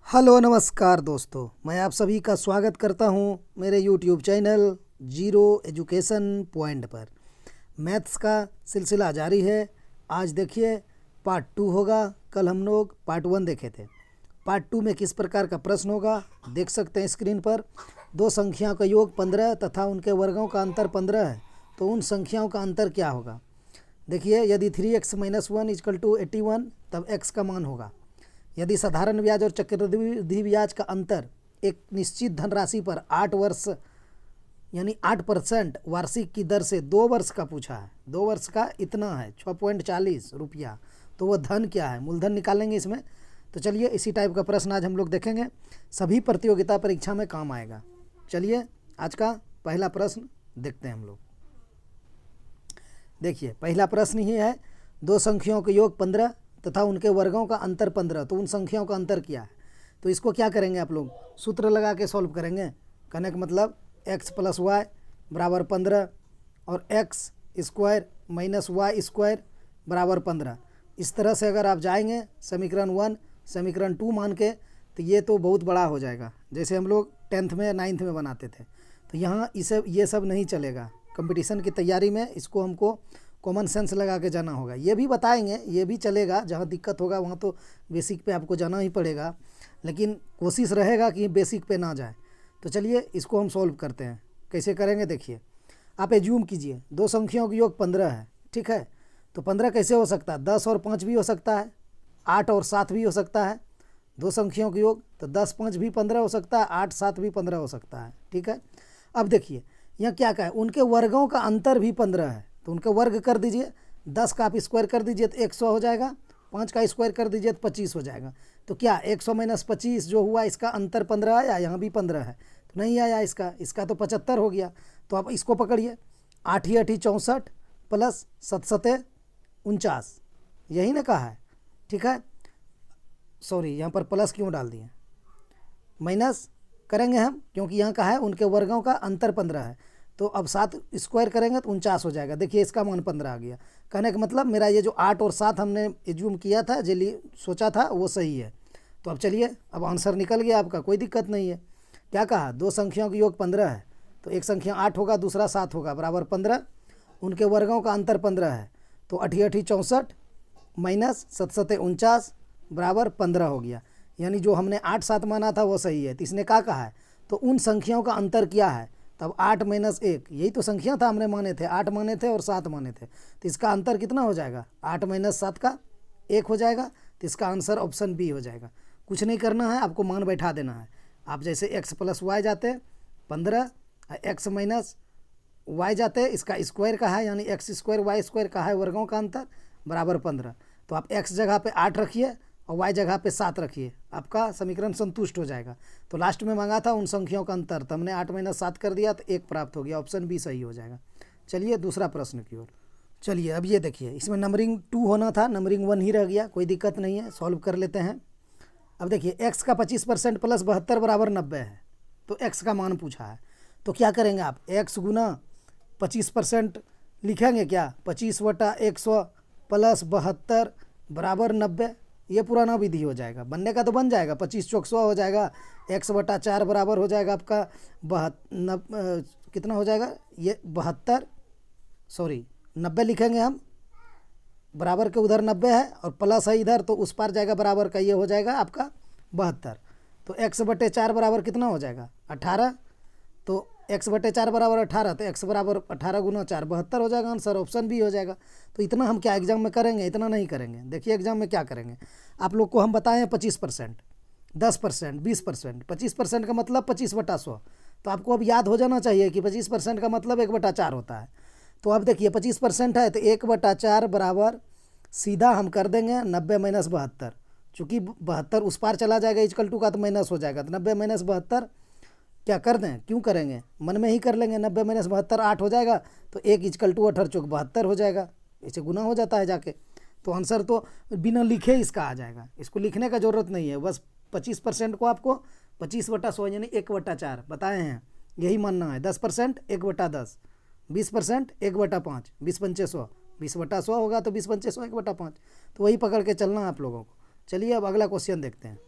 Hello नमस्कार दोस्तों, मैं आप सभी का स्वागत करता हूं मेरे YouTube channel zero education point पर। मैथ्स का सिलसिला जारी है। आज देखिए पार्ट 2 होगा। कल हम लोग पार्ट 1 देखे थे। पार्ट 2 में किस प्रकार का प्रश्न होगा देख सकते हैं स्क्रीन पर। दो संख्याओं का योग 15 तथा उनके वर्गों का अंतर 15 है, तो उन संख्याओं का अंतर क्या होगा। देखिए, यदि 3x - 1 = 81 तब x का मान होगा। यदि साधारण ब्याज और चक्रवृद्धि ब्याज का अंतर एक निश्चित धनराशि पर 8 वर्ष यानी 8% वार्षिक की दर से 2 वर्ष का पूछा है, 2 वर्ष का इतना है 6.40 रुपया, तो वह धन क्या है, मूलधन निकालेंगे इसमें। तो चलिए इसी टाइप का प्रश्न आज हम लोग देखेंगे, सभी प्रतियोगिता परीक्षा में काम आएगा। चलिए आज का पहला प्रश्न देखते हैं हम लोग। देखिए पहला प्रश्न ही है, दो संख्याओं के योग 15 तथा उनके वर्गों का अंतर 15, तो उन संख्याओं का अंतर क्या है। तो इसको क्या करेंगे आप लोग, सूत्र लगा के सॉल्व करेंगे। कहने का मतलब x + y = 15 और x² - y² = 15। इस तरह से अगर आप जाएंगे समीकरण 1 समीकरण 2 मान के, तो ये तो बहुत बड़ा हो जाएगा, जैसे हम लोग 10th में 9th में बनाते थे। तो यहाँ इसे ये सब नहीं चलेगा। कंपटीशन की तैयारी में इसको हमको कॉमन सेंस लगा के जाना होगा। ये भी बताएंगे, ये भी चलेगा, जहाँ दिक्कत होगा वहाँ तो बेसिक पे आपको जाना ही पड़ेगा, लेकिन कोशिश रहेगा कि बेसिक पे ना जाए। तो चलिए इसको हम सॉल्व करते हैं। कैसे करेंगे देखिए, आप एज्यूम कीजिए दो संख्याओं का योग 15 है, ठीक है। तो 15 कैसे हो सकता है, 10 और 5 भी हो सकता है, 8 और 7 भी हो सकता है। दो संख्याओं का योग तो 10 - 5 भी 15 हो सकता है, 8 - 7 भी 15 हो सकता है, ठीक है। अब देखिए यहाँ क्या कहा है, उनके वर्गों का अंतर भी 15 है, तो उनके वर्ग कर दीजिए। 10 का आप स्क्वायर कर दीजिए तो 100 हो जाएगा, 5 का स्क्वायर कर दीजिए तो 25 हो जाएगा। तो क्या 100 - 25 जो हुआ, इसका अंतर 15 आया, यहाँ भी 15 है तो नहीं आया, इसका तो 75 हो गया। तो आप इसको पकड़िए, 8 × 8 = 64 प्लस 7 × 7 = 49, यही ना कहा है, ठीक है। सॉरी, यहाँ पर प्लस क्यों डाल दिए, माइनस करेंगे हम, क्योंकि यहाँ का है उनके वर्गों का अंतर 15 है। तो अब 7 स्क्वायर करेंगे तो 49 हो जाएगा। देखिए इसका मान 15 आ गया। कहने का मतलब मेरा ये जो 8 और 7 हमने एज्यूम किया था, जो सोचा था, वो सही है। तो अब चलिए, अब आंसर निकल गया आपका, कोई दिक्कत नहीं है। क्या कहा, दो संख्याओं का योग 15 है, तो एक संख्या 8 होगा, दूसरा 7 होगा, बराबर 15। उनके वर्गों का अंतर 15 है, तो 8 × 8 = 64 माइनस 7 × 7 = 49 बराबर 15 हो गया। यानी जो हमने 8 - 7 माना था वो सही है। तो इसने क्या कहा है, तो उन संख्याओं का अंतर क्या है, तब 8 - 1, यही तो संख्या था हमने माने थे, 8 माने थे और 7 माने थे। तो इसका अंतर कितना हो जाएगा, 8 - 7 का 1 हो जाएगा। तो इसका आंसर ऑप्शन बी हो जाएगा। कुछ नहीं करना है, आपको मान बैठा देना है। आप जैसे x + y जाते 15, x - y जाते, इसका स्क्वायर का है यानी x² y² का है, वर्गों का अंतर बराबर 15। तो आप x जगह पे 8 रखिए और y जगह पे 7 रखिए, आपका समीकरण संतुष्ट हो जाएगा। तो लास्ट में मांगा था उन संख्याओं का अंतर, तो हमने 8 - 7 कर दिया तो 1 प्राप्त हो गया, ऑप्शन बी सही हो जाएगा। चलिए दूसरा प्रश्न की ओर चलिए। अब ये देखिए, इसमें नंबरिंग 2 होना था, नंबरिंग 1 ही रह गया, कोई दिक्कत नहीं है, सॉल्व कर लेते हैं। अब देखिए x का 25% प्लस 72 बराबर 90 है, तो x का मान पूछा है। तो क्या करेंगे आप, x गुना 25% लिखेंगे क्या, 25/100 प्लस 72 बराबर 90। ये पुराना विधि हो जाएगा, बनने का तो बन जाएगा, 25 × 4 = 100 हो जाएगा, x/4 बराबर हो जाएगा आपका कितना हो जाएगा, ये 72, सॉरी 90 लिखेंगे हम, बराबर के उधर 90 है और प्लस है इधर, तो उस पार जाएगा बराबर का, ये हो जाएगा आपका 72। तो x/4 बराबर कितना हो जाएगा, 18। तो x/4 बराबर 18, तो x बराबर 18 × 4 72 हो जाएगा, आंसर ऑप्शन बी हो जाएगा। तो इतना हम क्या एग्जाम में करेंगे, इतना नहीं करेंगे। देखिए एग्जाम में क्या करेंगे, आप लोग को हम बताए हैं 25%, 10%, 20%। 25% का मतलब 25/100, तो आपको अब याद हो जाना चाहिए कि 25% का मतलब 1/4 होता है। तो अब देखिए 25% है तो 1/4 बराबर सीधा हम कर देंगे 90 - 72, चूँकि 72 उस पार चला जाएगा = का, तो माइनस हो जाएगा। तो 90 - 72 क्या कर दें, क्यों करेंगे, मन में ही कर लेंगे। 90 - 72 8 हो जाएगा, तो 1 = 18 × 4 = 72 हो जाएगा, इसे गुना हो जाता है जाके। तो आंसर तो बिना लिखे इसका आ जाएगा, इसको लिखने का ज़रूरत नहीं है। बस 25% को आपको 25/100 यानी 1/4 बताए हैं, यही मानना है। 10% 1/10, 20% 1/5, 20 × 5 = 100, 20/100 होगा तो 20 × 5 = 1/5। तो वही पकड़ के चलना है आप लोगों को। चलिए अब अगला क्वेश्चन देखते हैं।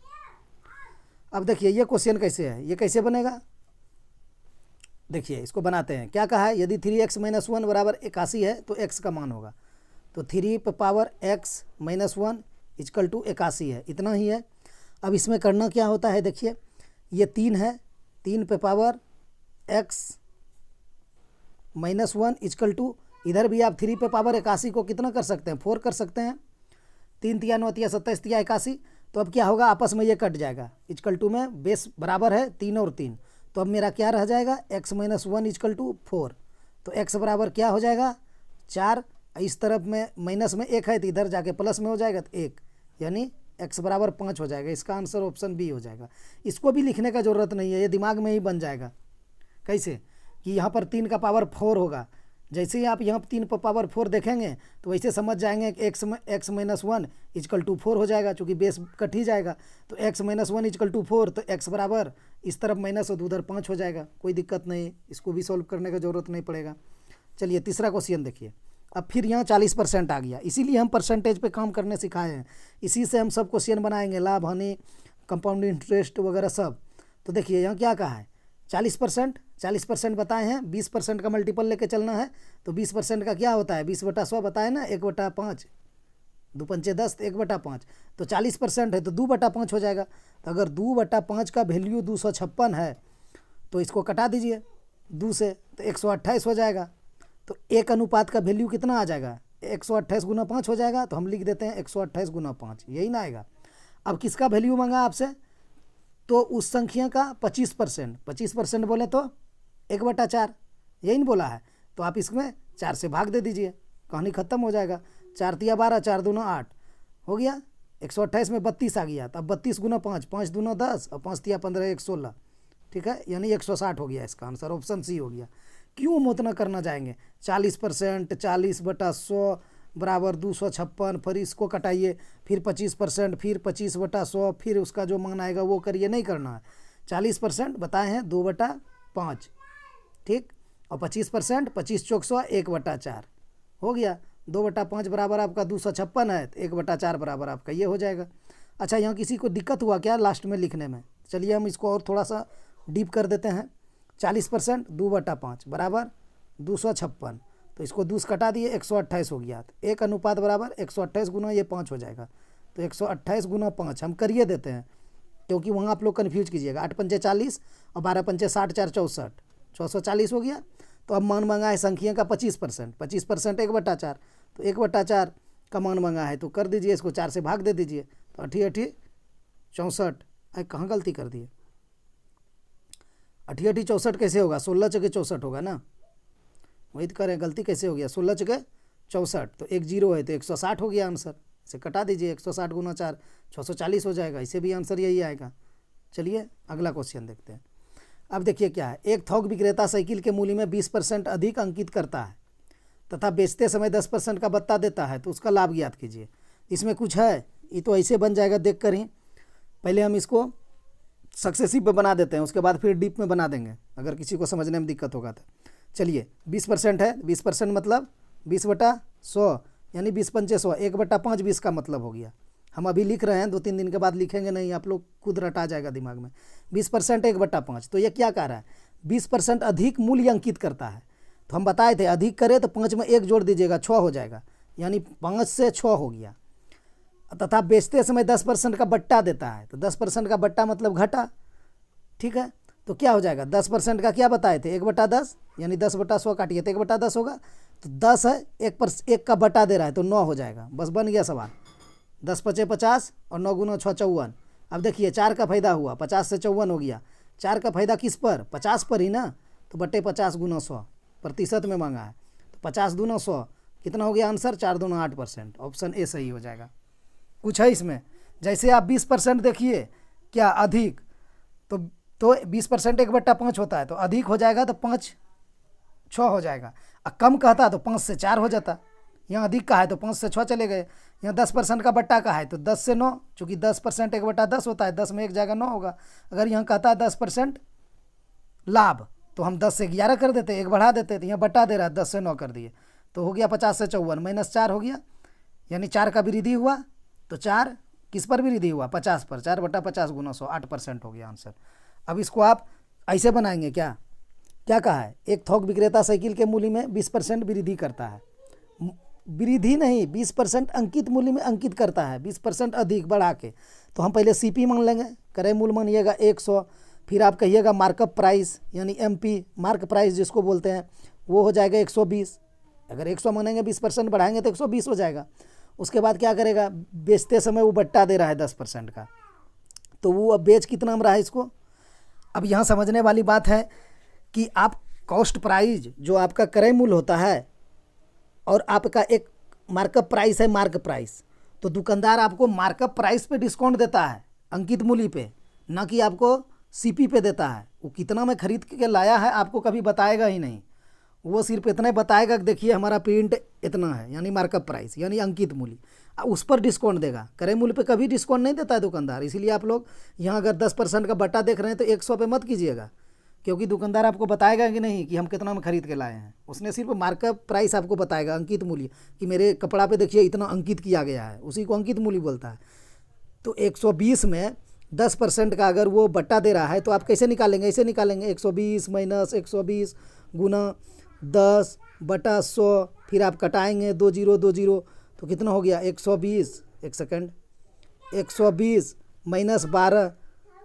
अब देखिए ये क्वेश्चन कैसे है, ये कैसे बनेगा, देखिए इसको बनाते हैं। क्या कहा है, यदि 3x - 1 बराबर 81 है तो x का मान होगा। तो 3 पे पावर x - 1 इक्वल टू 81 है, इतना ही है। अब इसमें करना क्या होता है, देखिए ये 3 है, 3 पे पावर x - 1 इक्वल टू, इधर भी आप 3 पे पावर 81 को कितना कर सकते हैं, 4 कर सकते हैं। 3 तिया 9 तिया 27 तिया 81। तो अब क्या होगा, आपस में ये कट जाएगा, इक्वल टू में बेस बराबर है 3 और 3। तो अब मेरा क्या रह जाएगा, x - 1 इक्वल टू 4। तो x बराबर क्या हो जाएगा 4, इस तरफ में माइनस में 1 है तो इधर जाके प्लस में हो जाएगा तो 1, यानी x बराबर 5 हो जाएगा। इसका आंसर ऑप्शन बी हो जाएगा। इसको भी लिखने का ज़रूरत नहीं है, ये दिमाग में ही बन जाएगा। कैसे कि यहाँ पर 3 का पावर 4 होगा, जैसे ही आप यहाँ 3 पर पावर 4 देखेंगे तो वैसे समझ जाएंगे कि x - 1 इक्वल टू 4 हो जाएगा, चूँकि बेस कट ही जाएगा। तो x - 1 इक्वल टू 4, तो x बराबर इस तरफ माइनस हो तो उधर 5 हो जाएगा, कोई दिक्कत नहीं, इसको भी सॉल्व करने का ज़रूरत नहीं पड़ेगा। चलिए तीसरा क्वेश्चन देखिए। अब फिर यहाँ 40% आ गया, इसीलिए हम परसेंटेज पे काम करने सिखाए हैं, इसी से हम सब क्वेश्चन बनाएंगे, लाभ हानि कंपाउंड इंटरेस्ट वगैरह सब। तो देखिए यहाँ क्या कहा है, 40% बताए हैं, 20% का मल्टीपल लेके चलना है। तो 20% का क्या होता है, 20/100 बताए ना, 1/5, 2 पंचे 10, 1/5। तो 40% है तो 2/5 हो जाएगा। तो अगर 2/5 का वैल्यू 256 है तो इसको कटा दीजिए 2 से, तो 128 हो जाएगा। तो 1 अनुपात का वैल्यू कितना आ जाएगा, 128 गुना 5 हो जाएगा। तो हम लिख देते हैं 128 गुना 5, यही ना आएगा। अब किसका वैल्यू मांगा आपसे, तो उस संख्या का 25% बोले तो 1/4, यही नहीं बोला है। तो आप इसमें 4 से भाग दे दीजिए, कहानी ख़त्म हो जाएगा। 4 तिया 12, 4 दूना 8 हो गया। 128 में 32 आ गया, तो अब 32 गुना 5, 5 दूना 10 और 5 तिया 15, 116, ठीक है, यानी 160 हो गया। इसका आंसर ऑप्शन सी हो गया। क्यों हम उतना करना चाहेंगे, 40%, 40/100 बराबर 256, फिर इसको कटाइए, फिर 25%, फिर 25/100, फिर उसका जो मान आएगा वो करिए, नहीं करना है। 40% बताए हैं 2/5, ठीक, और 25%, 25 चौक 100, 1/4 हो गया। 2/5 बराबर आपका 256 है, तो 1/4 बराबर आपका ये हो जाएगा। अच्छा, यहाँ किसी को दिक्कत हुआ क्या लास्ट में लिखने में, चलिए हम इसको और थोड़ा सा डीप कर देते हैं। 40% 2/5 बराबर 256, तो इसको 2 से कटा दिए, 128 हो गया। तो 1 अनुपात बराबर 128 गुना ये 5 हो जाएगा। तो 128 गुना 5 हम करिए देते हैं, क्योंकि वहाँ आप लोग कन्फ्यूज कीजिएगा। 8 पंचे 40 और 12 पंचे 60, 4 64, 640 हो गया। तो अब मान मांगा है संख्या का 25%, 25% 1/4, तो 1/4 का मान मांगा है, तो कर दीजिए इसको 4 से भाग दे दीजिए। तो 88 64, अरे कहाँ गलती कर दिए, 88 64 कैसे होगा, 16 चौके 64 होगा ना, वही तो करें, गलती कैसे हो गया, 16 चौके 64, तो 1 0 है तो 160 हो गया आंसर। इसे कटा दीजिए, 160 गुना 4 640 हो जाएगा, इसे भी आंसर यही आएगा। चलिए अगला क्वेश्चन देखते हैं। अब देखिए क्या है, एक थोक विक्रेता साइकिल के मूल्य में 20% अधिक अंकित करता है तथा बेचते समय 10% का बत्ता देता है, तो उसका लाभ ज्ञात कीजिए। इसमें कुछ है, ये तो ऐसे बन जाएगा देख कर ही। पहले हम इसको सक्सेसिव पे बना देते हैं, उसके बाद फिर डीप में बना देंगे अगर किसी को समझने में दिक्कत होगा तो। चलिए 20% है, 20% मतलब 20/100, यानी 20 पंचे 100, 1/5 20 का मतलब हो गया। हम अभी लिख रहे हैं, 2-3 दिन के बाद लिखेंगे नहीं, आप लोग खुद रटा जाएगा दिमाग में। 20% 1/5, तो ये क्या कह रहा है, 20% अधिक मूल्य अंकित करता है। तो हम बताए थे अधिक करे तो 5 में 1 जोड़ दीजिएगा, 6 हो जाएगा, यानी 5 से 6 हो गया। तथा बेचते समय 10% का बट्टा देता है, तो 10% का बट्टा मतलब घटा, ठीक है। तो क्या हो जाएगा, 10% का क्या बताए थे, 1/10, यानी 10/100 काटिए तो 1/10 होगा। तो 10 है, 1 का बटा दे रहा है तो 9 हो जाएगा, बस बन गया सवाल। 10 पचे 50 और 9 गुना 6 54। अब देखिए 4 का फायदा हुआ, 50 से 54 हो गया। 4 का फायदा किस पर, 50 पर ही ना, तो बटे 50 गुना 100 प्रतिशत में मांगा है, तो 50 दूना 100 कितना हो गया आंसर, 4 दूना 8%, ऑप्शन ए सही हो जाएगा। कुछ है इसमें, जैसे आप 20% देखिए क्या अधिक, तो 20% 1/5 होता है, तो अधिक हो जाएगा तो 5 6 हो जाएगा। और कम कहता तो 5 से 4 हो जाता, यहाँ अधिक का है तो 5 से 6 चले गए। यहाँ 10% का बट्टा का है तो 10 से 9, चूँकि 10% 1/10 होता है, 10 में 1 जाएगा 9 होगा। अगर यहाँ कहता है 10% लाभ, तो हम 10 से 11 कर देते, 1 बढ़ा देते, तो यहाँ बट्टा दे रहा है 10 से 9 कर दिए, तो हो गया 50 से 54 -4 हो गया, यानी 4 का वृद्धि हुआ, तो 4 किस पर वृद्धि हुआ? 50 पर। 4/50 गुना 100, 8% हो गया आंसर। अब इसको आप ऐसे बनाएंगे क्या? क्या कहा है? एक थोक विक्रेता साइकिल के मूल्य में 20% वृद्धि करता है। वृद्धि नहीं, 20% अंकित मूल्य में अंकित करता है, 20% अधिक बढ़ा के। तो हम पहले सीपी मान लेंगे, क्रय मूल्य मानिएगा 100, फिर आप कहिएगा मार्कअप प्राइस यानी एमपी, मार्क प्राइस जिसको बोलते हैं, वो हो जाएगा 120। अगर 100 मानेंगे 20% बढ़ाएंगे तो 120 हो जाएगा। उसके बाद क्या करेगा? बेचते समय वो बट्टा दे रहा है 10% का, तो वो अब बेच कितना में रहा है इसको। अब यहाँ समझने वाली बात है कि आप कॉस्ट प्राइस जो आपका क्रय मूल्य होता है और आपका एक मार्कअप प्राइस है, मार्क प्राइस, तो दुकानदार आपको मार्कअप प्राइस पे डिस्काउंट देता है, अंकित मूल्य पे, ना कि आपको सीपी पे देता है। वो कितना में खरीद के लाया है आपको कभी बताएगा ही नहीं, वो सिर्फ इतना बताएगा कि देखिए हमारा प्रिंट इतना है, यानी मार्कअप प्राइस यानी अंकित मूल्य, उस पर डिस्काउंट देगा। क्रय मूल्य पे कभी डिस्काउंट नहीं देता है दुकानदार। इसीलिए आप लोग यहाँ अगर 10% का बट्टा देख रहे हैं तो 100 पे मत कीजिएगा, क्योंकि दुकानदार आपको बताएगा कि नहीं कि हम कितना में खरीद के लाए हैं। उसने सिर्फ मार्कअप प्राइस आपको बताएगा, अंकित मूल्य, कि मेरे कपड़ा पे देखिए इतना अंकित किया गया है, उसी को अंकित मूल्य बोलता है। तो 120 में 10% का अगर वो बट्टा दे रहा है तो आप कैसे निकालेंगे? ऐसे निकालेंगे, 120 माइनस 120 गुना 10/100, फिर आप कटाएंगे 2 0 2 0, तो कितना हो गया? 120, एक सेकंड, 120 माइनस 12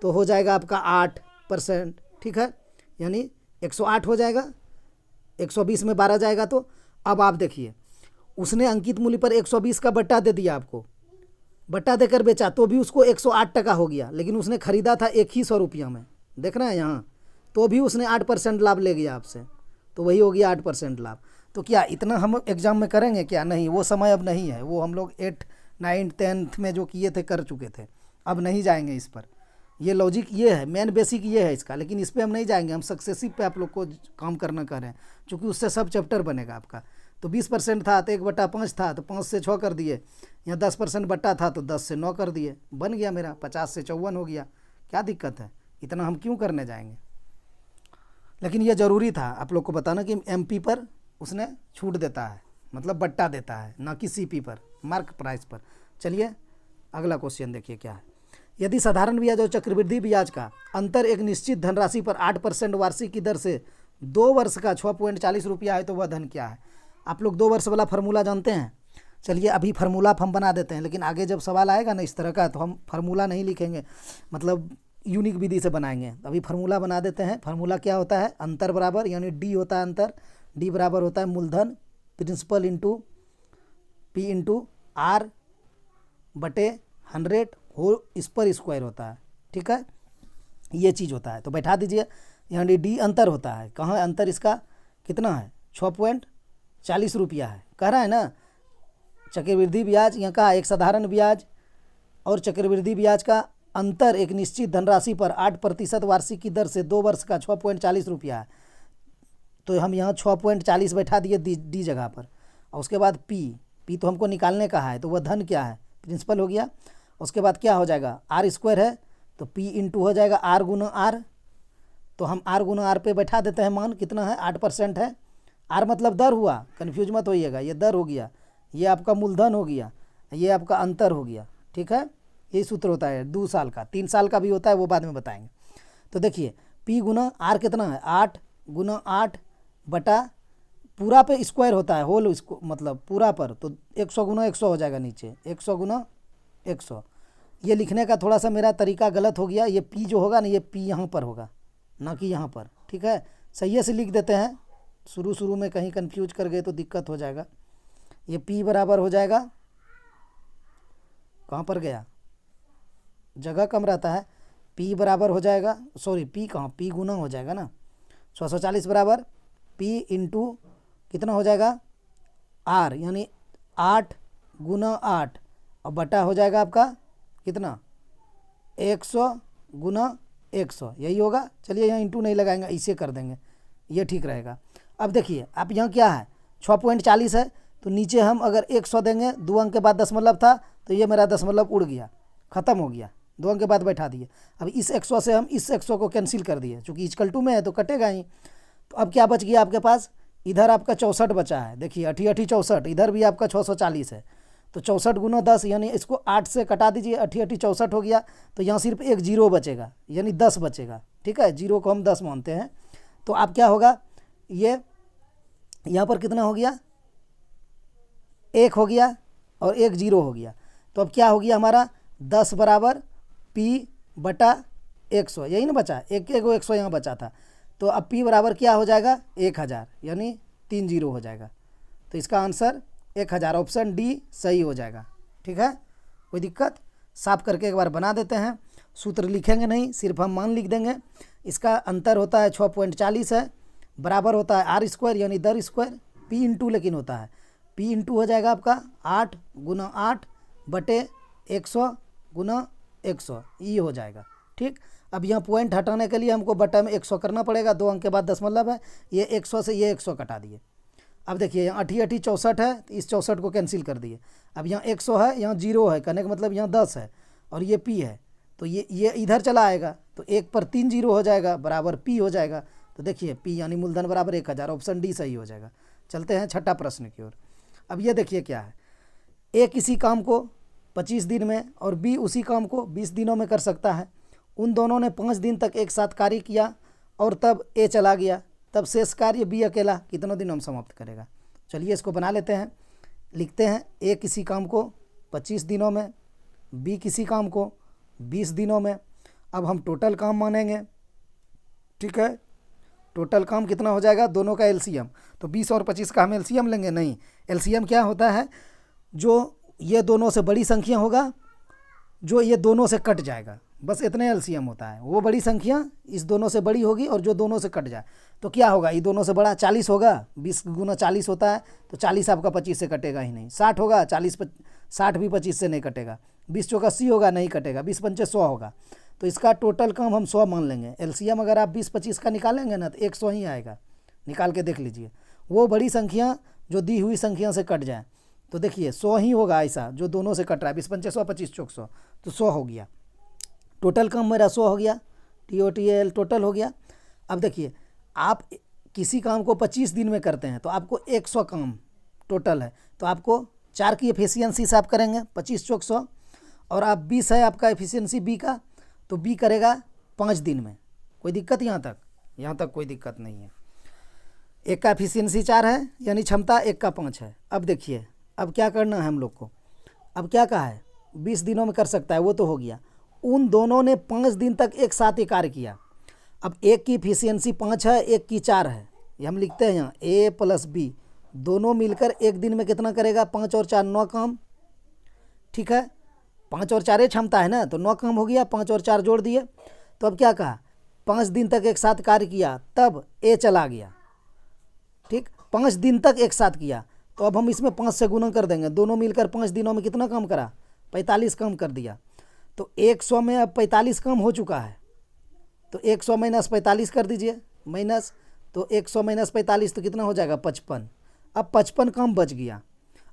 तो हो जाएगा आपका 8%, ठीक है, यानी 108 हो जाएगा। 120 में 12 जाएगा तो अब आप देखिए, उसने अंकित मूल्य पर 120 का बट्टा दे दिया, आपको बट्टा देकर बेचा तो भी उसको 108 टका हो गया, लेकिन उसने खरीदा था 100 रुपया में, देख रहे हैं यहाँ, तो भी उसने 8% लाभ ले गया आपसे, तो वही हो गया 8% लाभ। तो क्या इतना हम एग्जाम में करेंगे क्या? नहीं, वो समय अब नहीं है, वो हम लोग 8, 9, 10 में जो किए थे कर चुके थे, अब नहीं जाएंगे इस पर। ये लॉजिक ये है, मेन बेसिक ये है इसका, लेकिन इस पर हम नहीं जाएंगे, हम सक्सेसिव पे आप लोग को काम करना कर रहे हैं, क्योंकि उससे सब चैप्टर बनेगा आपका। तो 20% था तो 1/5 था तो 5 से 6 कर दिए, यहाँ 10% बट्टा था तो 10 से 9 कर दिए, बन गया मेरा 50 से 54 हो गया। क्या दिक्कत है? इतना हम क्यों करने जाएंगे? लेकिन ये ज़रूरी था आप लोग को बताना कि एमपी पर उसने छूट देता है, मतलब बट्टा देता है, ना कि सीपी पर, मार्क प्राइस पर। चलिए अगला क्वेश्चन देखिए क्या है। यदि साधारण ब्याज और चक्रवृद्धि ब्याज का अंतर एक निश्चित धनराशि पर 8% वार्षिक की दर से 2 वर्ष का 6.40 रुपया है तो वह धन क्या है? आप लोग 2 वर्ष वाला फार्मूला जानते हैं। चलिए अभी फार्मूला हम बना देते हैं, लेकिन आगे जब सवाल आएगा ना इस तरह का तो हम फार्मूला नहीं लिखेंगे, मतलब यूनिक विधि से बनाएंगे। अभी फार्मूला बना देते हैं। फार्मूला क्या होता है? अंतर बराबर, यानी डी होता है अंतर, डी बराबर होता है मूलधन principal into P into R बटे 100 हो, इस पर स्क्वायर होता है, ठीक है, ये चीज़ होता है। तो बैठा दीजिए, यानी डी अंतर होता है। कहाँ है अंतर? इसका कितना है? 6.40 रुपया है, कह रहा है ना। चक्रवृद्धि ब्याज यहाँ का एक साधारण ब्याज और चक्रवृद्धि ब्याज का अंतर एक निश्चित धनराशि पर 8% वार्षिक की दर से 2 वर्ष का 6.40 रुपया है। तो हम यहाँ 6.40 बैठा दिए डी जगह पर, और उसके बाद पी तो हमको निकालने का है, तो वह धन क्या है? प्रिंसिपल हो गया। उसके बाद क्या हो जाएगा? आर स्क्वायर है तो पी इंटू हो जाएगा आर गुना आर, तो हम आर गुना आर पे बैठा देते हैं मान, कितना है? 8% है। आर मतलब दर हुआ, कन्फ्यूज मत होइएगा, ये दर हो गया, ये आपका मूलधन हो गया, ये आपका अंतर हो गया, ठीक है। यही सूत्र होता है 2 साल का, 3 साल का भी होता है, वो बाद में बताएंगे। तो देखिए पी गुना आर कितना है? 8 गुना 8 बटा पूरा पे स्क्वायर होता है, होल इसको मतलब पूरा पर, तो 100 गुना 100 हो जाएगा नीचे, 100 गुना 100। ये लिखने का थोड़ा सा मेरा तरीका गलत हो गया, ये पी जो होगा ना, ये पी यहाँ पर होगा ना कि यहाँ पर, ठीक है। सही से लिख देते हैं, शुरू में कहीं कंफ्यूज कर गए तो दिक्कत हो जाएगा। ये पी बराबर हो जाएगा, कहाँ पर गया, जगह कम रहता है, पी बराबर हो जाएगा, सॉरी पी कहाँ, पी गुना हो जाएगा ना, 640 बराबर पी इंटू कितना हो जाएगा? आर, यानी 8 गुना 8 और बटा हो जाएगा आपका कितना? 100 गुना 100, यही होगा। चलिए यहाँ इंटू नहीं लगाएंगे, इसे कर देंगे, ये ठीक रहेगा। अब देखिए आप यहाँ क्या है? 6.40 है, तो नीचे हम अगर 100 देंगे, 2 अंक के बाद दशमलव था, तो ये मेरा दशमलव उड़ गया, ख़त्म हो गया, 2 अंक के बाद बैठा दिए। अब इस 100 से हम इस 100 को कैंसिल कर दिए, चूँकि इक्वल टू में है तो कटेगा ही। तो अब क्या बच गया आपके पास? इधर आपका 64 बचा है, देखिए 88 64, इधर भी आपका 640 है, तो 64 गुना 10 यानी इसको 8 से कटा दीजिए, 8 64 हो गया। तो यहाँ सिर्फ एक जीरो बचेगा यानी 10 बचेगा। ठीक है, जीरो को हम 10 मानते हैं। तो अब क्या होगा, ये यहाँ पर कितना हो गया, 1 हो गया और 1 जीरो हो गया। तो अब क्या हो गया हमारा, 10 बराबर P बटा 100, यही ना बचा, 100 यहाँ बचा था। तो अब P बराबर क्या हो जाएगा, 1000 यानी 3 जीरो हो जाएगा। तो इसका आंसर 1000, ऑप्शन डी सही हो जाएगा। ठीक है, कोई दिक्कत, साफ करके एक बार बना देते हैं। सूत्र लिखेंगे नहीं, सिर्फ हम मान लिख देंगे। इसका अंतर होता है 6.40 है, बराबर होता है R स्क्वायर यानी दर स्क्वायर, P इंटू लेकिन होता है, P इंटू हो जाएगा आपका 8 गुना 8 बटे 100 गुना 100, ये हो जाएगा। ठीक, अब यहाँ पॉइंट हटाने के लिए हमको बटा में 100 करना पड़ेगा, 2 अंक के बाद दशमलव है, ये 100 से ये 100 कटा दिए। अब देखिए यहाँ 8 64 है, तो इस 64 को कैंसिल कर दिए। अब यहाँ 100 है, यहाँ जीरो है, कहने का मतलब यहाँ 10 है और ये P है, तो ये इधर चला आएगा, तो 1 पर 3 जीरो हो जाएगा, बराबर P हो जाएगा। तो देखिए P यानी मूलधन बराबर 1000, ऑप्शन डी सही हो जाएगा। चलते हैं छठा प्रश्न की ओर। अब ये देखिए क्या है, A किसी काम को 25 दिन में और B उसी काम को 20 दिनों में कर सकता है। उन दोनों ने 5 दिन तक एक साथ कार्य किया और तब A चला गया, तब शेष कार्य B अकेला कितनों दिनों में समाप्त करेगा। चलिए इसको बना लेते हैं, लिखते हैं A किसी काम को 25 दिनों में, B किसी काम को 20 दिनों में। अब हम टोटल काम मानेंगे। ठीक है, टोटल काम कितना हो जाएगा, दोनों का एलसीएम। तो 20 और 25 का हम एलसीएम लेंगे, नहीं, एलसीएम क्या होता है, जो ये दोनों से बड़ी संख्या होगा, जो ये दोनों से कट जाएगा, बस इतने एलसीएम होता है। वो बड़ी संख्या इस दोनों से बड़ी होगी और जो दोनों से कट जाए तो क्या होगा, ये दोनों से बड़ा 40 होगा, 20 गुना 40 होता है, तो 40 आपका 25 से कटेगा ही नहीं। 60 होगा, 60 भी 25 से नहीं कटेगा। 20 चौका 80 होगा, नहीं कटेगा। 20 पंचे 100 होगा, तो इसका टोटल काम हम 100 मान लेंगे। एलसीएम अगर आप 20-25 का निकालेंगे ना, तो 100 ही आएगा, निकाल के देख लीजिए। वो बड़ी संख्या जो दी हुई संख्या से कट जाए, तो देखिए 100 ही होगा ऐसा, जो दोनों से कट रहा है। 20 पंचे 100, 25 चौक 100, तो 100 हो गया। टोटल काम मेरा 100 हो गया, TOTL टोटल हो गया। अब देखिए, आप किसी काम को 25 दिन में करते हैं तो आपको 100 काम टोटल है, तो आपको 4 की एफिशिएंसी से आप करेंगे 25 चौक 100, और आप 20 है आपका एफिशिएंसी B का, तो B करेगा 5 दिन में। कोई दिक्कत यहाँ तक? यहाँ तक कोई दिक्कत नहीं है। एक का एफिशिएंसी 4 है यानी क्षमता, एक का 5 है। अब देखिए, अब क्या करना है हम लोग को, अब क्या कहा है, 20 दिनों में कर सकता है, वो तो हो गया। उन दोनों ने 5 दिन तक एक साथ ही कार्य किया। अब एक की एफिशिएंसी 5 है, एक की 4 है, ये हम लिखते हैं यहाँ A + B, दोनों मिलकर एक दिन में कितना करेगा, 5 और 4 9 काम। ठीक है, 5 और 4 क्षमता है ना, तो 9 काम हो गया, 5 और 4 जोड़ दिए। तो अब क्या कहा, 5 दिन तक एक साथ कार्य किया, तब A चला गया। ठीक, 5 दिन तक एक साथ किया, तो अब हम इसमें 5 से गुना कर देंगे। दोनों मिलकर 5 दिनों में कितना काम करा, 45 काम कर दिया। तो 100 में अब 45 काम हो चुका है, तो 100 - 45 कर दीजिए, माइनस, तो 100 - 45 तो कितना हो जाएगा, 55। अब 55 काम बच गया।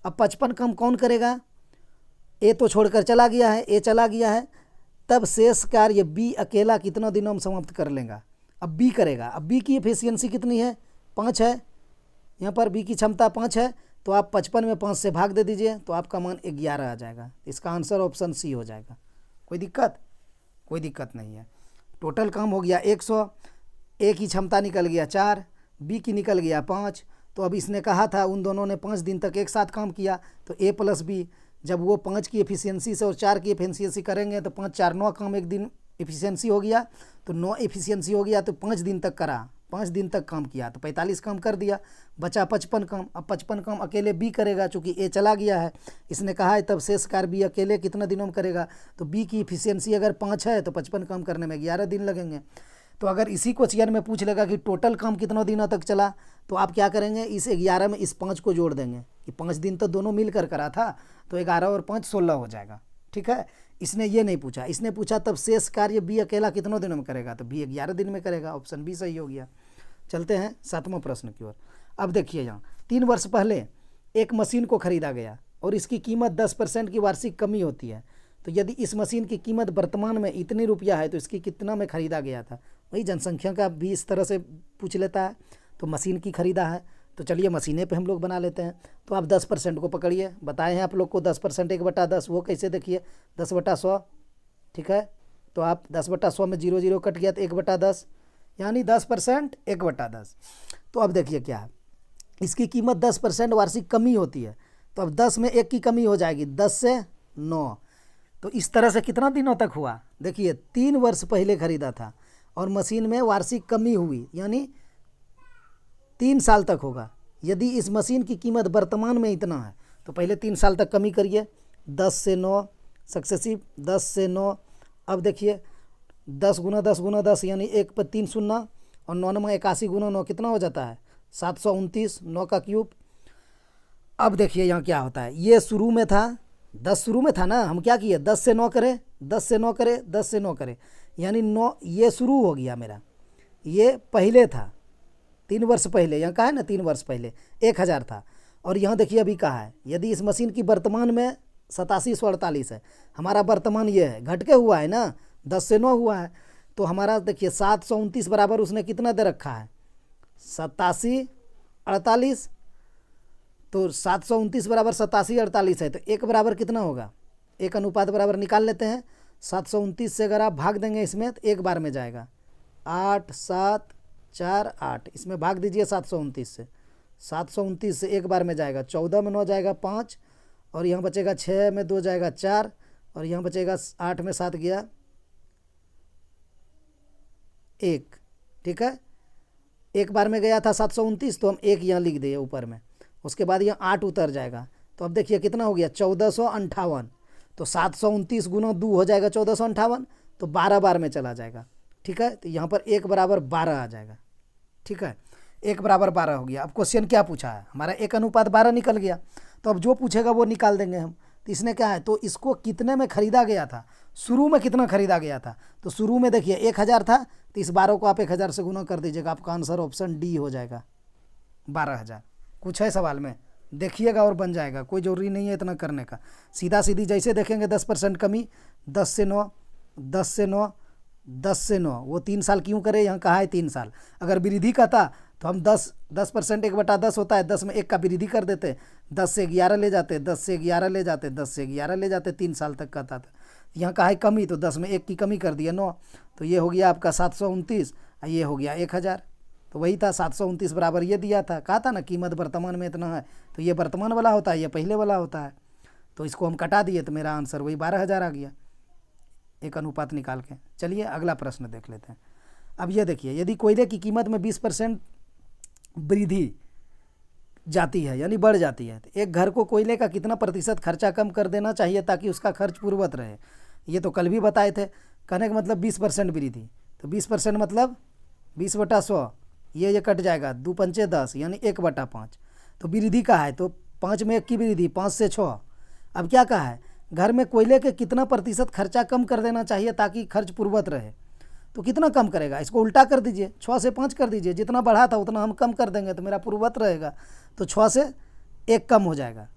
अब 55 काम कौन करेगा, A तो छोड़कर चला गया है, A चला गया है, तब शेष कार्य B अकेला कितना दिनों में समाप्त कर लेगा। अब B करेगा। अब B की एफिशिएंसी कितनी है, 5 है, यहाँ पर B की क्षमता 5 है, तो आप 55 में 5 से भाग दे दीजिए, तो आपका मान 11 आ जाएगा। इसका आंसर ऑप्शन C हो जाएगा। कोई दिक्कत? कोई दिक्कत नहीं है। टोटल काम हो गया 100, A की क्षमता निकल गया 4, B की निकल गया 5। तो अब इसने कहा था उन दोनों ने 5 दिन तक एक साथ काम किया, तो A + B, जब वो 5 की एफिशिएंसी से और 4 की एफिशिएंसी करेंगे, तो 5 4 9 काम एक दिन एफिशिएंसी हो गया, तो 9 एफिशिएंसी हो गया, तो 5 दिन तक करा, 5 दिन तक काम किया, तो 45 काम कर दिया, बचा 55 काम। अब 55 काम अकेले B करेगा, चूँकि A चला गया है, इसने कहा है, तब शेष कार्य B अकेले कितना दिनों में करेगा। तो B की एफिशिएंसी अगर 5 है, तो 55 काम करने में 11 दिन लगेंगे। तो अगर इसी क्वेश्चन में पूछ लेगा कि टोटल काम कितनों दिनों तक चला, तो आप क्या करेंगे, इस 11 में इस 5 को जोड़ देंगे कि 5 दिन तो दोनों मिलकर करा था, तो 11 और 5 16 हो जाएगा। ठीक है, इसने ये नहीं पूछा, इसने पूछा तब शेष कार्य B अकेला कितनों दिनों में करेगा, तो B 11 दिन में करेगा, ऑप्शन B सही हो गया। चलते हैं 7वां प्रश्न की ओर। अब देखिए, यहाँ 3 वर्ष पहले एक मशीन को खरीदा गया और इसकी कीमत 10% की वार्षिक कमी होती है। तो यदि इस मशीन की कीमत वर्तमान में इतनी रुपया है, तो इसकी कितना में खरीदा गया था। वही जनसंख्या का भी इस तरह से पूछ लेता है। तो मशीन की खरीदा है, तो चलिए मशीनें पे हम लोग बना लेते हैं। तो आप 10% को पकड़िए, बताए हैं आप लोग को 10% 1/10, वो कैसे देखिए 10/100, ठीक है। तो आप 10/100 में 0 0 कट गया तो 1/10, यानी 10% 1/10। तो अब देखिए क्या है, इसकी कीमत 10% वार्षिक कमी होती है, तो अब 10 में 1 की कमी हो जाएगी, 10 से 9। तो इस तरह से कितना दिनों तक हुआ, देखिए 3 वर्ष पहले खरीदा था और मशीन में वार्षिक कमी हुई, यानी 3 साल तक होगा। यदि इस मशीन की कीमत वर्तमान में इतना है तो पहले 3 साल तक कमी करिए, 10 से 9 सक्सेसिव, 10 से 9। अब देखिए 10 गुना 10 गुना 10 यानी 1 पर 3 शून्य, और 9 में 81 गुना 9 कितना हो जाता है 729, 9 का क्यूब। अब देखिए यहाँ क्या होता है, ये शुरू में था 10, शुरू में था ना, हम क्या किए 10 से 9 करें, 10 से 9 करें, 10 से 9 करें, यानी 9 ये शुरू हो गया मेरा, ये पहले था 3 वर्ष पहले, यहाँ कहा है ना 3 वर्ष पहले 1000 था, और यहाँ देखिए अभी कहा है यदि इस मशीन की वर्तमान में 8748 है, हमारा वर्तमान ये है, घट के हुआ है ना, 10 से 9 हुआ है, तो हमारा देखिए 729 बराबर उसने कितना दे रखा है 8748, तो 729 बराबर 8748 है, तो 1 बराबर कितना होगा, 1 अनुपात बराबर निकाल लेते हैं। 729 से अगर आप भाग देंगे इसमें तो 1 बार में जाएगा, 8 7 4 8, इसमें भाग दीजिए 729 से, 729 से 1 बार में जाएगा, 14 में 9 जाएगा 5, और यहाँ बचेगा 6 में 2 जाएगा 4, और यहाँ बचेगा 8 में 7 गया 1, ठीक है। 1 बार में गया था 729, तो हम 1 यहाँ लिख दिए ऊपर में, उसके बाद यहाँ 8 उतर जाएगा, तो अब देखिए कितना हो गया 1458, तो 729 गुना 2 हो जाएगा 1458, तो 12 बार में चला जाएगा, ठीक है। तो यहाँ पर 1 बराबर 12 आ जाएगा, ठीक है, 1 बराबर 12 हो गया। अब क्वेश्चन क्या पूछा है, हमारा 1 अनुपात 12 निकल गया, तो अब जो पूछेगा वो निकाल देंगे हम। तो इसने क्या है, तो इसको कितने में खरीदा गया था, शुरू में कितना खरीदा गया था, तो शुरू में देखिए 1000 था, तो इस 12 को आप 1000 से गुना कर दीजिएगा, आपका आंसर ऑप्शन डी हो जाएगा 12000। कुछ है सवाल में देखिएगा और बन जाएगा, कोई ज़रूरी नहीं है इतना करने का, सीधा सीधी जैसे देखेंगे 10% कमी, 10 से 9 10 से 9 10 से 9, वो 3 साल क्यों करे, यहाँ कहा है 3 साल। अगर वृद्धि का था तो हम 10% 1/10 होता है, 10 में 1 का वृद्धि कर देते, 10 से 11 ले जाते, 10 से 11 ले जाते, 10 से 11 ले जाते, 3 साल तक का था। यहाँ कहा है कमी, तो 10 में 1 की कमी कर दिया 9, तो ये हो गया आपका 729, ये हो गया 1000। तो वही था 729 बराबर ये दिया था, कहा था ना कीमत वर्तमान में इतना है, तो ये वर्तमान वाला होता है, ये पहले वाला होता है, तो इसको हम कटा दिए, तो मेरा आंसर वही 12000 आ गया, 1 अनुपात निकाल के। चलिए अगला प्रश्न देख लेते हैं। अब ये देखिए, यदि कोयले की कीमत में 20% वृद्धि जाती है यानी बढ़ जाती है, तो एक घर को कोयले का कितना प्रतिशत खर्चा कम कर देना चाहिए ताकि उसका खर्च पूर्ववत रहे। ये तो कल भी बताए थे, कहने का मतलब 20% वृद्धि, तो 20% मतलब 20/100, ये कट जाएगा, 2 पंचे 10 यानी 1/5, तो वृद्धि का है, तो 5 में 1 की वृद्धि, 5 से 6। अब क्या कहा है, घर में कोयले के कितना प्रतिशत खर्चा कम कर देना चाहिए ताकि खर्च पूर्ववत रहे, तो कितना कम करेगा, इसको उल्टा कर दीजिए, 6 से 5 कर दीजिए, जितना बढ़ा था उतना हम कम कर देंगे तो मेरा पूर्ववत रहेगा, तो 6 से 1 कम हो जाएगा,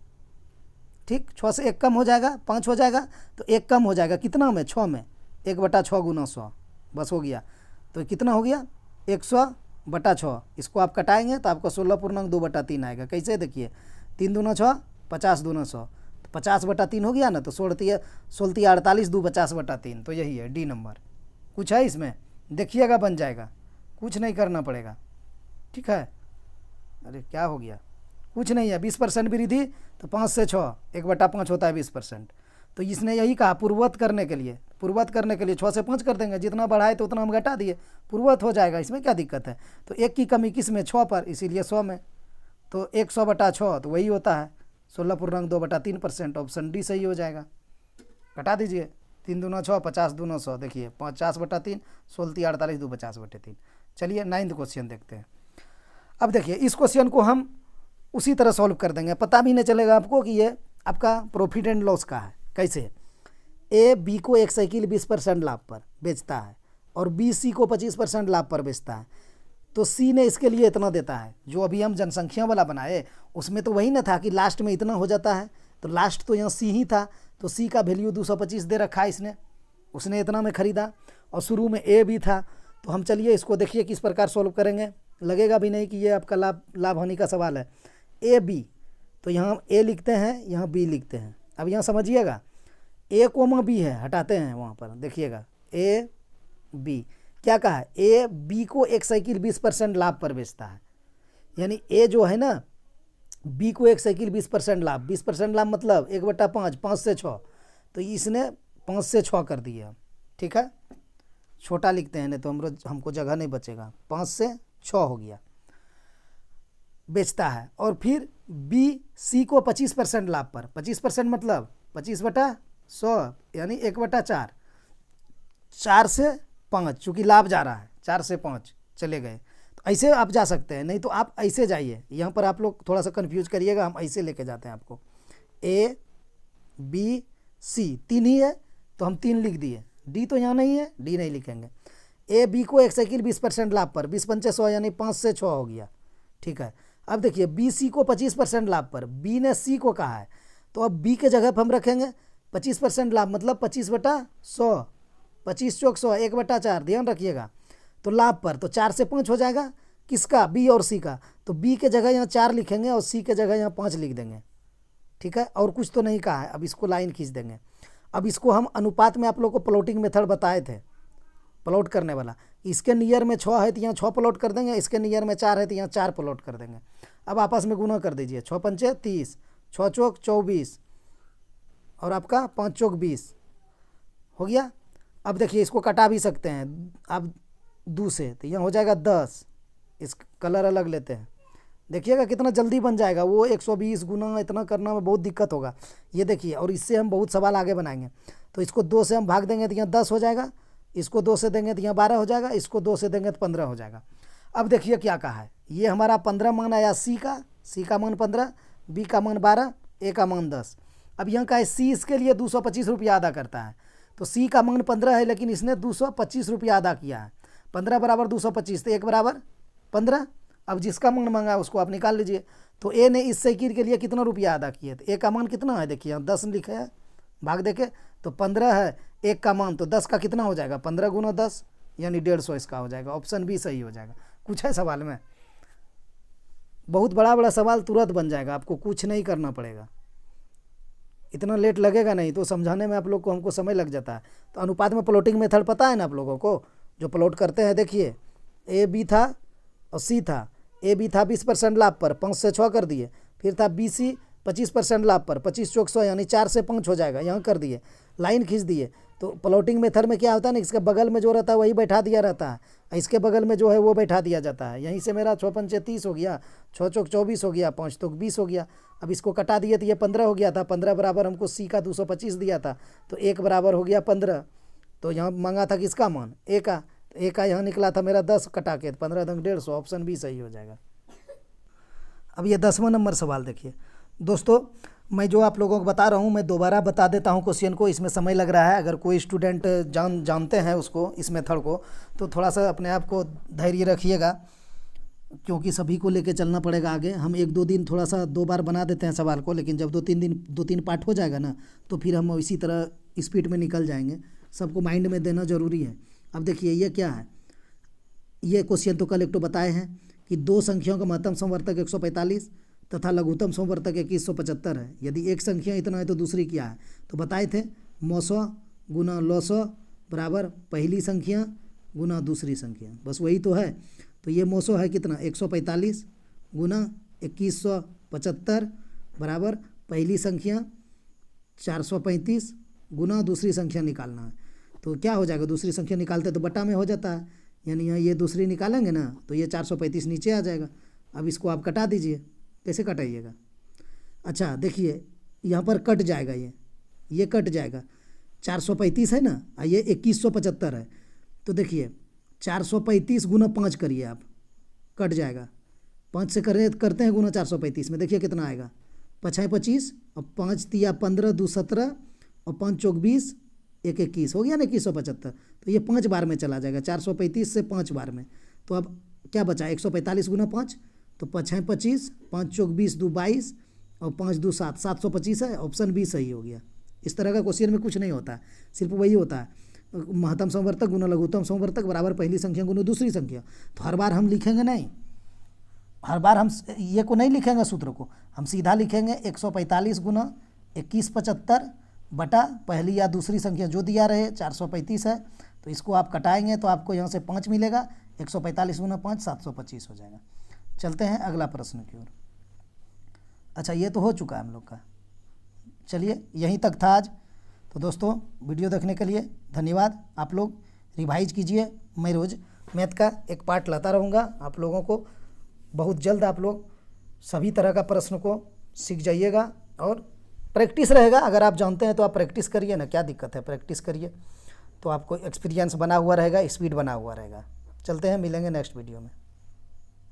ठीक, 6 से 1 कम हो जाएगा, 5 हो जाएगा, तो 1 कम हो जाएगा कितना में, 6 में, 1/6 गुना 100, बस हो गया। तो कितना हो गया 100/6, इसको आप कटाएंगे तो आपको 16.2/3 आएगा। कैसे देखिए, 3 दूना 6, 50 दूना 100, तो 50/3 हो गया ना, तो 16 48 2 50/3, तो यही है डी नंबर। कुछ है इसमें देखिएगा, बन जाएगा, कुछ नहीं करना पड़ेगा, ठीक है। अरे क्या हो गया, कुछ नहीं है, 20% वृद्धि, तो 5 से 6 1/5 होता है 20%, तो इसने यही कहा पूर्ववत करने के लिए, पूर्ववत करने के लिए 6 से 5 कर देंगे, जितना बढ़ाए तो उतना हम घटा दिए, पूर्ववत हो जाएगा, इसमें क्या दिक्कत है। तो 1 की कमी किस में, 6 पर, इसीलिए 100 में, तो 100/6, तो वही होता है 16.2/3%, ऑप्शन डी सही हो जाएगा। कटा दीजिए, 3 दूना 6, 50 दूना 100, देखिए 50/3, 16 48 2 50/3। चलिए 9th क्वेश्चन देखते हैं। अब देखिए इस क्वेश्चन को हम उसी तरह सॉल्व कर देंगे, पता भी नहीं चलेगा आपको कि ये आपका प्रॉफिट एंड लॉस का है। कैसे, ए बी को एक साइकिल 20% लाभ पर बेचता है और बी सी को 25% लाभ पर बेचता है, तो सी ने इसके लिए इतना देता है। जो अभी हम जनसंख्या वाला बनाए उसमें तो वही ना था कि लास्ट में इतना हो जाता है, तो लास्ट तो यहाँ सी ही था, तो सी का वैल्यू 225 दे रखा है इसने, उसने इतना में ख़रीदा, और शुरू में ए भी था। तो हम चलिए इसको देखिए किस प्रकार सॉल्व करेंगे। लगेगा भी नहीं कि ये आपका लाभ हानि का सवाल है। ए बी, तो यहाँ ए लिखते हैं, यहाँ बी लिखते हैं। अब यहाँ समझिएगा, ए कोमा बी है, हटाते हैं वहाँ पर, देखिएगा ए बी क्या कहा है, ए बी को एक साइकिल 20% लाभ पर बेचता है। यानी ए जो है ना, बी को एक साइकिल 20% लाभ, 20% लाभ मतलब 1/5, 5 से 6, तो इसने 5 से 6 कर दिया। ठीक है, छोटा लिखते हैं नहीं तो हमको जगह नहीं बचेगा। 5 से 6 हो गया, बेचता है। और फिर बी सी को 25% लाभ पर, 25% मतलब 25/100 यानी 1/4, 4 से 5, चूँकि लाभ जा रहा है, 4 से 5 चले गए। तो ऐसे आप जा सकते हैं, नहीं तो आप ऐसे जाइए। यहाँ पर आप लोग थोड़ा सा कन्फ्यूज करिएगा, हम ऐसे लेके जाते हैं आपको। ए बी सी 3 ही है तो हम 3 लिख दिए। डी तो यहाँ नहीं है, डी नहीं लिखेंगे। ए बी को एक साइकिल 20% लाभ पर, 20×5 यानी 5 से 6 हो गया। ठीक है, अब देखिए बी सी को 25% लाभ पर, बी ने सी को कहा है, तो अब बी के जगह पर हम रखेंगे 25% लाभ मतलब 25/100, 25 चौक 100, 1/4, ध्यान रखिएगा। तो लाभ पर तो 4 से 5 हो जाएगा, किसका, बी और सी का। तो बी के जगह यहाँ 4 लिखेंगे और सी के जगह यहाँ 5 लिख देंगे। ठीक है, और कुछ तो नहीं कहा है। अब इसको लाइन खींच देंगे। अब इसको हम अनुपात में आप लोग को प्लॉटिंग मेथड बताए थे, प्लॉट करने वाला। इसके नियर में 6 है तो यहाँ 6 प्लॉट कर देंगे, इसके नियर में 4 है तो यहाँ 4 प्लॉट कर देंगे। अब आपस में गुना कर दीजिए, 6 पंचे 30, 6 चौक 24 और आपका 5 चौक 20 हो गया। अब देखिए इसको कटा भी सकते हैं आप 2 से, तो यहाँ हो जाएगा 10। इस कलर अलग लेते हैं, देखिएगा कितना जल्दी बन जाएगा। वो 120 गुना इतना करना में बहुत दिक्कत होगा, ये देखिए। और इससे हम बहुत सवाल आगे बनाएंगे। तो इसको 2 से हम भाग देंगे तो यहाँ 10 हो जाएगा, इसको 2 से देंगे तो यहाँ 12 हो जाएगा, इसको 2 से देंगे तो 15 हो जाएगा। अब देखिए क्या कहा है, ये हमारा 15 मान आया सी का मान 15, बी का मान 12, ए का मान 10। अब यहाँ का है सी इसके लिए 225 रुपया अदा करता है, तो सी का मान 15 है लेकिन इसने 225 रुपया अदा किया है। 15 बराबर 225, तो 1 बराबर 15। अब जिसका मान मांगा उसको आप निकाल लीजिए। तो ए ने इस साइकिल के लिए कितना रुपया अदा किए, तो ए का मान कितना है, देखिए यहाँ 10 लिखा है, भाग देखे तो 15 है, एक का मान तो 10 का कितना हो जाएगा, 15 गुना 10 यानी 150 इसका हो जाएगा। ऑप्शन बी सही हो जाएगा। कुछ है सवाल में, बहुत बड़ा बड़ा सवाल तुरंत बन जाएगा, आपको कुछ नहीं करना पड़ेगा, इतना लेट लगेगा नहीं। तो समझाने में आप लोग को हमको समय लग जाता है। तो अनुपात में प्लॉटिंग मेथड पता है ना आप लोगों को, जो प्लॉट करते हैं। देखिए ए बी था और सी था, ए बी था 20% लाभ पर, 5 से 6 कर दिए। फिर था बी सी 25% लाभ पर, 25 चौक 100 यानी 4 से 5 हो जाएगा, यहाँ कर दिए, लाइन खींच दिए। तो प्लॉटिंग मेथड में क्या होता है ना, इसके बगल में जो रहता है वही बैठा दिया रहता है, इसके बगल में जो है वो बैठा दिया जाता है। यहीं से मेरा 6 पंचे 30 हो गया, 6 चौक 24 हो गया, 5 चौक 20 हो गया। अब इसको कटा दिए तो ये 15 हो गया था। 15 बराबर हमको सी का 225 दिया था, तो 1 बराबर हो गया 15। तो यहाँ मांगा था किसका मान, ए का, तो ए का यहाँ निकला था मेरा 10 कटा के, 15 दंग 150, ऑप्शन बी सही हो जाएगा। अब ये 10वां नंबर सवाल देखिए दोस्तों, मैं जो आप लोगों को बता रहा हूँ मैं दोबारा बता देता हूँ क्वेश्चन को, इसमें समय लग रहा है। अगर कोई स्टूडेंट जानते हैं उसको, इस मेथड को, तो थोड़ा सा अपने आप को धैर्य रखिएगा, क्योंकि सभी को लेके चलना पड़ेगा आगे। हम 1-2 दिन थोड़ा सा 2 बार बना देते हैं सवाल को, लेकिन जब 2-3 पार्ट हो जाएगा ना, तो फिर हम इसी तरह स्पीड में निकल जाएंगे। सबको माइंड में देना ज़रूरी है। अब देखिए ये क्या है, ये क्वेश्चन तो कल एक तो बताए हैं कि 2 संख्याओं का महत्तम समवर्तक 145 तथा लघुत्तम समवर्तक 2175 है। यदि एक संख्या इतना है तो दूसरी क्या है, तो बताए थे मौसौ गुना लौसौ बराबर पहली संख्या गुना दूसरी संख्या, बस वही तो है। तो ये मौसौ है कितना, 145 गुना 2175 बराबर पहली संख्या 435 गुना दूसरी संख्या निकालना है। तो क्या हो जाएगा, दूसरी संख्या निकालते तो बटा में हो जाता है, यानी यहाँ ये दूसरी निकालेंगे ना तो ये 435 नीचे आ जाएगा। अब इसको आप कटा दीजिए, कैसे कटाइएगा, अच्छा देखिए यहाँ पर कट जाएगा, ये कट जाएगा। 435 है ना, ये 2175 है, तो देखिए 435 गुना 5 करिए आप, कट जाएगा। 5 से करते हैं गुना 435 में, देखिए कितना आएगा, 5 25 और 5 तिया 15 2 17 और 5 चौक 20 1 21 हो गया ना 2175। तो ये 5 बार में चला जाएगा, 435 से 5 बार में। तो अब क्या बचा, 145 गुना 5, तो 5 25, 5 चौक 20 2 22 और 5 2 7, 725 है, ऑप्शन बी सही हो गया। इस तरह का क्वेश्चन में कुछ नहीं होता है, सिर्फ वही होता है महत्तम समवर्तक गुना लघुत्तम समवर्तक बराबर पहली संख्या गुना दूसरी संख्या। तो हर बार हम लिखेंगे नहीं, हर बार हम ये को नहीं लिखेंगे सूत्र को, हम सीधा लिखेंगे 145 गुना 2175 बटा पहली या दूसरी संख्या जो दिया रहे 435 है, तो इसको आप कटाएंगे तो आपको यहाँ से 5 मिलेगा, 145 गुना 5 725 हो जाएगा। चलते हैं अगला प्रश्न की ओर। अच्छा, ये तो हो चुका है हम लोग का। चलिए यहीं तक था आज। तो दोस्तों वीडियो देखने के लिए धन्यवाद। आप लोग रिवाइज कीजिए, मैं रोज़ मैथ का एक पार्ट लाता रहूँगा आप लोगों को। बहुत जल्द आप लोग सभी तरह का प्रश्न को सीख जाइएगा और प्रैक्टिस रहेगा। अगर आप जानते हैं तो आप प्रैक्टिस करिए ना, क्या दिक्कत है, प्रैक्टिस करिए तो आपको एक्सपीरियंस बना हुआ रहेगा, स्पीड बना हुआ रहेगा। चलते हैं, मिलेंगे नेक्स्ट वीडियो में।